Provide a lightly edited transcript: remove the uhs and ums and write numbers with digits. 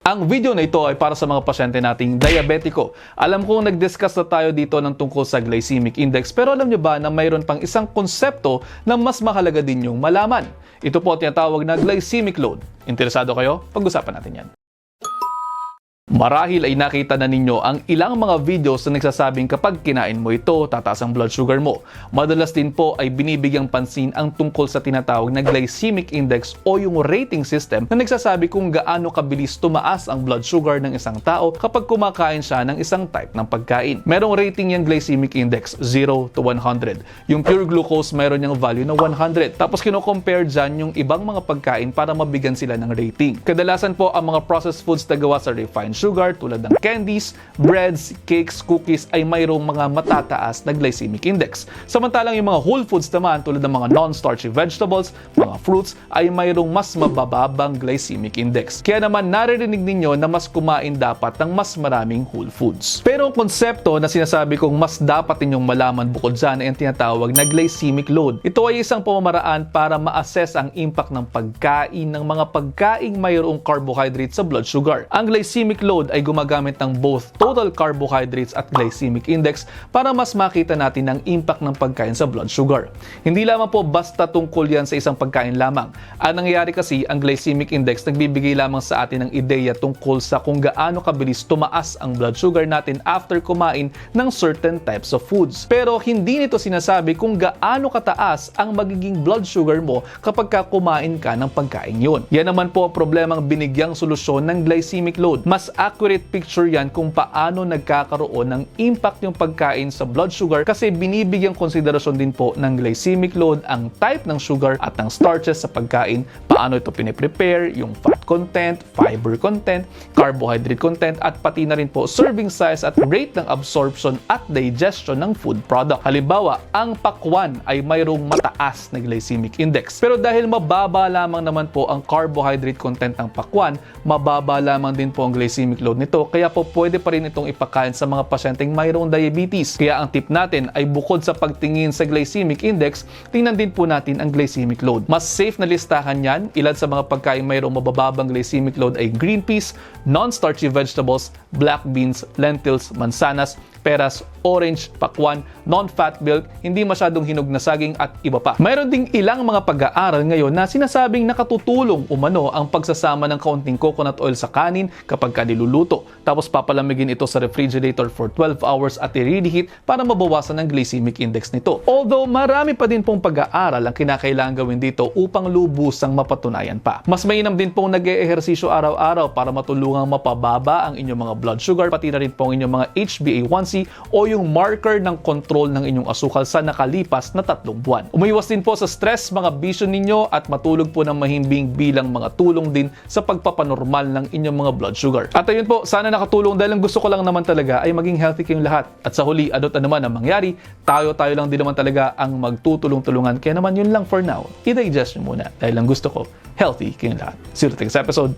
Ang video na ito ay para sa mga pasyente nating diabetiko. Alam kong nag-discuss na tayo dito ng tungkol sa glycemic index, pero alam nyo ba na mayroon pang isang konsepto na mas mahalaga din yung malaman? Ito po tinatawag na glycemic load. Interesado kayo? Pag-usapan natin yan. Marahil ay nakita na ninyo ang ilang mga videos na nagsasabing kapag kinain mo ito, tataas ang blood sugar mo. Madalas din po ay binibigyang pansin ang tungkol sa tinatawag na glycemic index o yung rating system na nagsasabi kung gaano kabilis tumaas ang blood sugar ng isang tao kapag kumakain siya ng isang type ng pagkain. Merong rating yung glycemic index, 0 to 100. Yung pure glucose meron yung value na 100. Tapos kino-compare dyan yung ibang mga pagkain para mabigyan sila ng rating. Kadalasan po ang mga processed foods na gawa sa refined sugar tulad ng candies, breads, cakes, cookies ay mayroong mga matataas na glycemic index. Samantalang yung mga whole foods naman tulad ng mga non-starchy vegetables, mga fruits ay mayroong mas mabababang glycemic index. Kaya naman naririnig ninyo na mas kumain dapat ng mas maraming whole foods. Pero ang konsepto na sinasabi kong mas dapat ninyong malaman bukod dyan ay ang tinatawag na glycemic load. Ito ay isang pamamaraan para ma-assess ang impact ng pagkain ng mga pagkaing mayroong carbohydrate sa blood sugar. Ang glycemic load ay gumagamit ng both total carbohydrates at glycemic index para mas makita natin ang impact ng pagkain sa blood sugar. Hindi lamang po basta tungkol yan sa isang pagkain lamang. Ang nangyayari kasi, ang glycemic index nagbibigay lamang sa atin ng ideya tungkol sa kung gaano kabilis tumaas ang blood sugar natin after kumain ng certain types of foods. Pero hindi nito sinasabi kung gaano kataas ang magiging blood sugar mo kapag kumain ka ng pagkain yun. Yan naman po ang problemang binigyang solusyon ng glycemic load. Mas accurate picture yan kung paano nagkakaroon ng impact yung pagkain sa blood sugar kasi binibigyang konsiderasyon din po ng glycemic load ang type ng sugar at ng starches sa pagkain, paano ito piniprepare, yung fat content, fiber content, carbohydrate content, at pati na rin po serving size at rate ng absorption at digestion ng food product. Halimbawa, ang pakwan ay mayroong mataas na glycemic index. Pero dahil mababa lamang naman po ang carbohydrate content ng pakwan, mababa lamang din po ang glycemic load nito, kaya po pwede pa rin itong ipakain sa mga pasyenteng mayroong diabetes. Kaya ang tip natin ay bukod sa pagtingin sa glycemic index, tingnan din po natin ang glycemic load. Mas safe na listahan yan. Ilan sa mga pagkain mayroong mabababang glycemic load ay green peas, non-starchy vegetables, black beans, lentils, mansanas, peras, orange, pakwan, non-fat milk, hindi masyadong hinog na saging at iba pa. Mayroon ding ilang mga pag-aaral ngayon na sinasabing nakatutulong umano ang pagsasama ng kaunting coconut oil sa kanin kapag niluluto. Tapos papalamigin ito sa refrigerator for 12 hours at i-reheat para mabawasan ang glycemic index nito. Although marami pa din pong pag-aaral ang kinakailangan gawin dito upang lubusang mapatunayan pa. Mas mainam din pong nag-eehersisyo araw-araw para matulungang mapababa ang inyong mga blood sugar, pati na rin po ang inyong mga HbA1c o yung marker ng control ng inyong asukal sa nakalipas na 3 buwan. Umiwas din po sa stress, mga bisyo ninyo at matulog po ng mahimbing bilang mga tulong din sa pagpapanormal ng inyong mga blood sugar. At ayun po, sana nakatulong dahil ang gusto ko lang naman talaga ay maging healthy kayong lahat. At sa huli, ano't ano naman ang mangyari, tayo lang din naman talaga ang magtutulong-tulungan. Kaya naman yun lang for now, i-digest nyo muna dahil ang gusto ko, healthy kayong lahat. See you next episode.